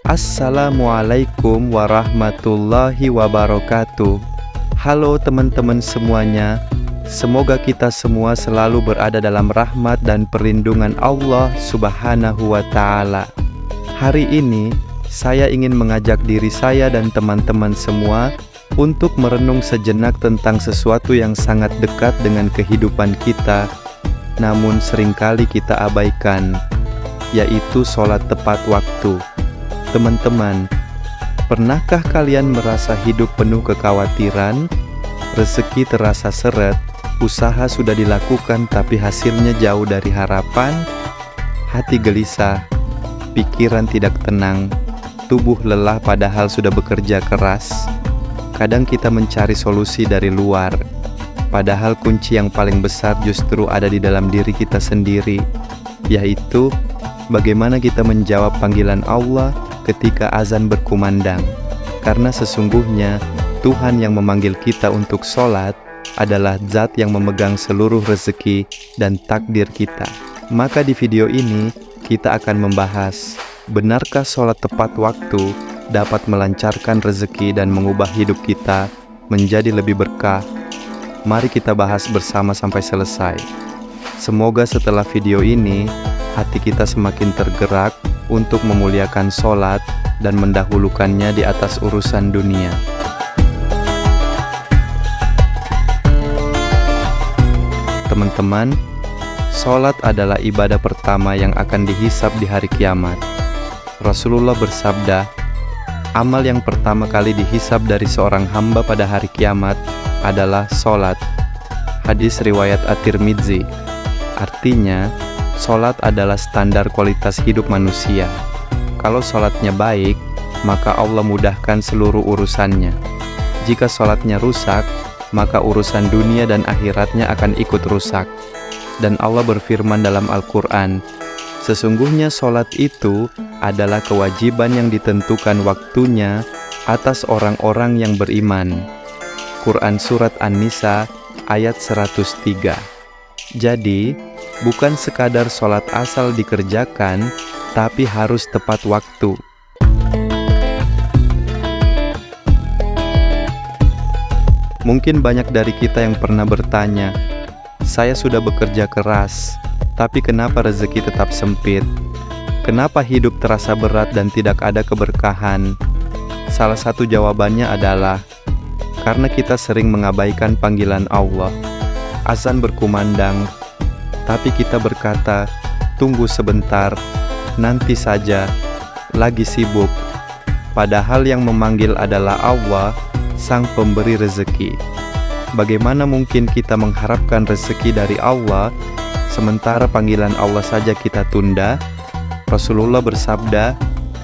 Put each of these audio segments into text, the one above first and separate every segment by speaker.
Speaker 1: Assalamualaikum warahmatullahi wabarakatuh. Halo teman-teman semuanya. Semoga kita semua selalu berada dalam rahmat dan perlindungan Allah Subhanahu wa Ta'ala. Hari ini saya ingin mengajak diri saya dan teman-teman semua untuk merenung sejenak tentang sesuatu yang sangat dekat dengan kehidupan kita, namun seringkali kita abaikan, yaitu sholat tepat waktu. Teman-teman, pernahkah kalian merasa hidup penuh kekhawatiran? Rezeki terasa seret, usaha sudah dilakukan tapi hasilnya jauh dari harapan, hati gelisah, pikiran tidak tenang, tubuh lelah padahal sudah bekerja keras. Kadang kita mencari solusi dari luar, padahal kunci yang paling besar justru ada di dalam diri kita sendiri, yaitu bagaimana kita menjawab panggilan Allah ketika azan berkumandang. Karena sesungguhnya Tuhan yang memanggil kita untuk sholat adalah Zat yang memegang seluruh rezeki dan takdir kita. Maka di video ini kita akan membahas, benarkah sholat tepat waktu dapat melancarkan rezeki dan mengubah hidup kita menjadi lebih berkah? Mari kita bahas bersama sampai selesai. Semoga setelah video ini hati kita semakin tergerak untuk memuliakan sholat dan mendahulukannya di atas urusan dunia. Teman-teman, sholat adalah ibadah pertama yang akan dihisab di hari kiamat. Rasulullah bersabda, amal yang pertama kali dihisab dari seorang hamba pada hari kiamat adalah sholat. Hadis riwayat At-Tirmidzi. Artinya, sholat adalah standar kualitas hidup manusia. Kalau sholatnya baik, maka Allah mudahkan seluruh urusannya. Jika sholatnya rusak, maka urusan dunia dan akhiratnya akan ikut rusak. Dan Allah berfirman dalam Al-Quran, sesungguhnya sholat itu adalah kewajiban yang ditentukan waktunya atas orang-orang yang beriman. Quran Surat An-Nisa ayat 103. Jadi, bukan sekadar sholat asal dikerjakan, tapi harus tepat waktu. Mungkin banyak dari kita yang pernah bertanya, saya sudah bekerja keras, tapi kenapa rezeki tetap sempit? Kenapa hidup terasa berat dan tidak ada keberkahan? Salah satu jawabannya adalah, karena kita sering mengabaikan panggilan Allah. Azan berkumandang, tapi kita berkata, tunggu sebentar, nanti saja, lagi sibuk. Padahal yang memanggil adalah Allah, Sang Pemberi rezeki. Bagaimana mungkin kita mengharapkan rezeki dari Allah, sementara panggilan Allah saja kita tunda? Rasulullah bersabda,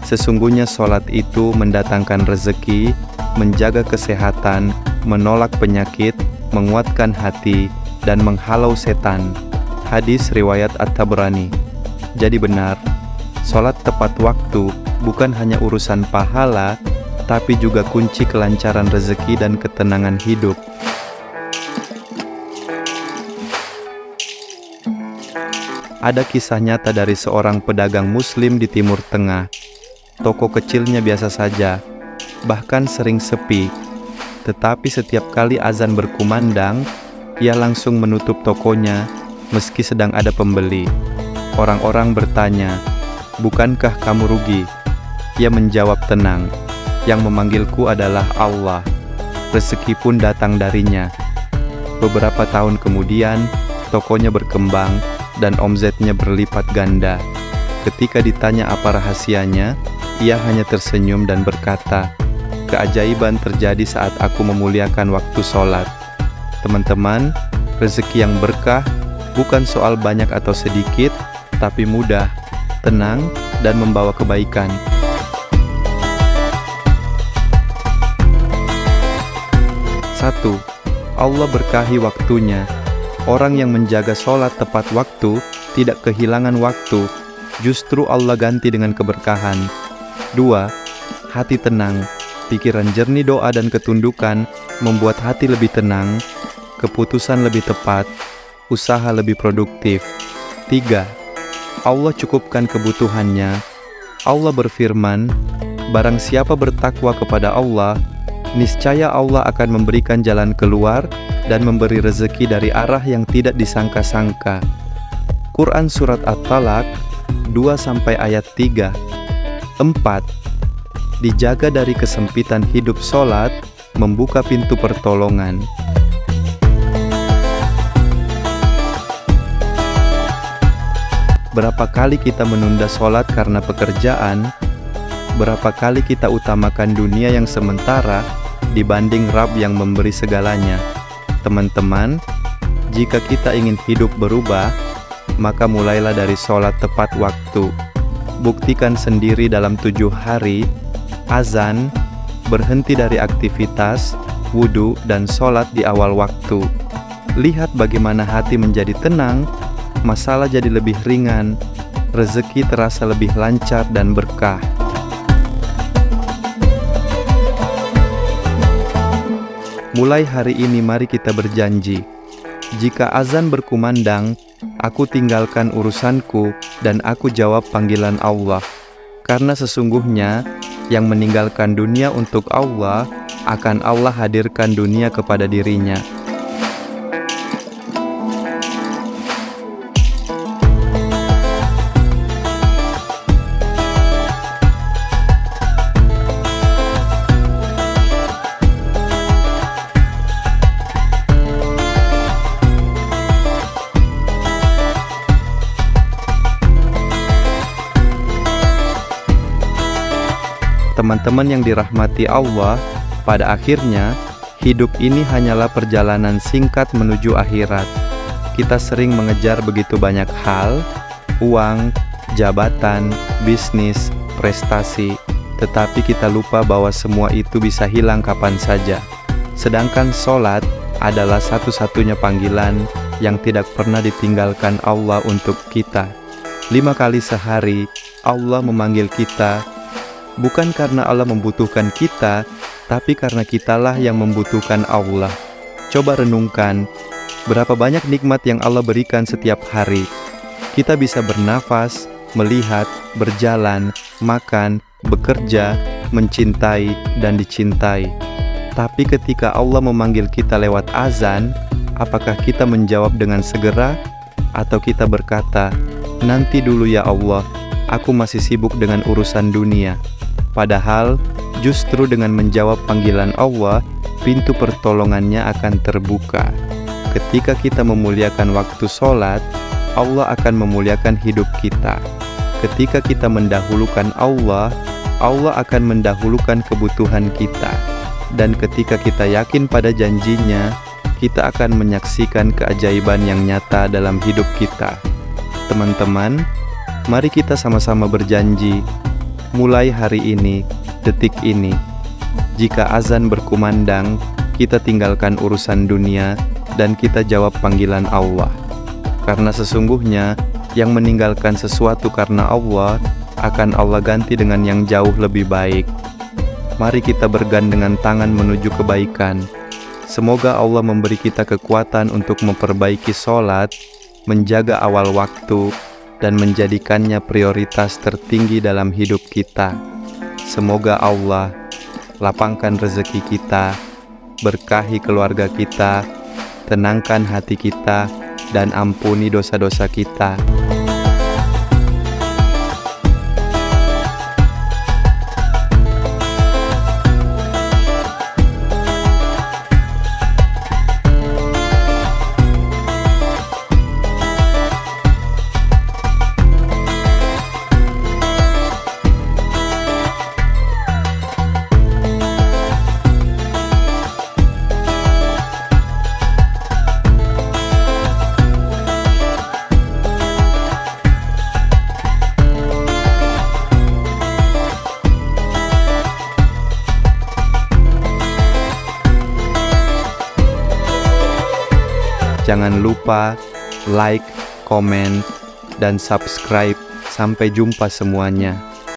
Speaker 1: sesungguhnya sholat itu mendatangkan rezeki, menjaga kesehatan, menolak penyakit, menguatkan hati, dan menghalau setan. Hadis riwayat At-Tabrani. Jadi benar, sholat tepat waktu bukan hanya urusan pahala, tapi juga kunci kelancaran rezeki dan ketenangan hidup. Ada kisah nyata dari seorang pedagang muslim di Timur Tengah. Toko kecilnya biasa saja, bahkan sering sepi. Tetapi setiap kali azan berkumandang, ia langsung menutup tokonya meski sedang ada pembeli. Orang-orang bertanya, bukankah kamu rugi? Ia menjawab tenang, yang memanggilku adalah Allah. Rezeki pun datang darinya. Beberapa tahun kemudian, tokonya berkembang dan omzetnya berlipat ganda. Ketika ditanya apa rahasianya, ia hanya tersenyum dan berkata, keajaiban terjadi saat aku memuliakan waktu sholat. Teman-teman, rezeki yang berkah bukan soal banyak atau sedikit, tapi mudah, tenang, dan membawa kebaikan. Satu, Allah berkahi waktunya. Orang yang menjaga sholat tepat waktu tidak kehilangan waktu, justru Allah ganti dengan keberkahan. 2. Hati tenang, pikiran jernih, doa dan ketundukan membuat hati lebih tenang, keputusan lebih tepat, usaha lebih produktif. 3. Allah cukupkan kebutuhannya. Allah berfirman, Barang siapa bertakwa kepada Allah, niscaya Allah akan memberikan jalan keluar dan memberi rezeki dari arah yang tidak disangka-sangka. Quran Surat At-Talaq 2-3. 4. Dijaga dari kesempitan hidup. Sholat membuka pintu pertolongan. Berapa kali kita menunda sholat karena pekerjaan? Berapa kali kita utamakan dunia yang sementara dibanding Rabb yang memberi segalanya? Teman-teman, jika kita ingin hidup berubah, maka mulailah dari sholat tepat waktu. Buktikan sendiri dalam 7 hari, azan, berhenti dari aktivitas, wudhu, dan sholat di awal waktu. Lihat bagaimana hati menjadi tenang, masalah jadi lebih ringan, rezeki terasa lebih lancar dan berkah. Mulai hari ini mari kita berjanji, jika azan berkumandang, aku tinggalkan urusanku dan aku jawab panggilan Allah. Karena sesungguhnya yang meninggalkan dunia untuk Allah, akan Allah hadirkan dunia kepada dirinya. Teman-teman yang dirahmati Allah, pada akhirnya, hidup ini hanyalah perjalanan singkat menuju akhirat. Kita sering mengejar begitu banyak hal, uang, jabatan, bisnis, prestasi, tetapi kita lupa bahwa semua itu bisa hilang kapan saja. Sedangkan sholat adalah satu-satunya panggilan yang tidak pernah ditinggalkan Allah untuk kita. 5 kali sehari, Allah memanggil kita, bukan karena Allah membutuhkan kita, tapi karena kitalah yang membutuhkan Allah. Coba renungkan, berapa banyak nikmat yang Allah berikan setiap hari. Kita bisa bernafas, melihat, berjalan, makan, bekerja, mencintai, dan dicintai. Tapi ketika Allah memanggil kita lewat azan, apakah kita menjawab dengan segera? Atau kita berkata, nanti dulu ya Allah, aku masih sibuk dengan urusan dunia. Padahal, justru dengan menjawab panggilan Allah, pintu pertolongannya akan terbuka. Ketika kita memuliakan waktu sholat, Allah akan memuliakan hidup kita. Ketika kita mendahulukan Allah, Allah akan mendahulukan kebutuhan kita. Dan ketika kita yakin pada janjinya, kita akan menyaksikan keajaiban yang nyata dalam hidup kita. Teman-teman, mari kita sama-sama berjanji, mulai hari ini, detik ini, jika azan berkumandang, kita tinggalkan urusan dunia dan kita jawab panggilan Allah. Karena sesungguhnya yang meninggalkan sesuatu karena Allah, akan Allah ganti dengan yang jauh lebih baik. Mari kita bergandengan tangan menuju kebaikan. Semoga Allah memberi kita kekuatan untuk memperbaiki sholat, menjaga awal waktu, dan menjadikannya prioritas tertinggi dalam hidup kita. Semoga Allah lapangkan rezeki kita, berkahi keluarga kita, tenangkan hati kita, dan ampuni dosa-dosa kita. Jangan lupa like, komen, dan subscribe. Sampai jumpa semuanya.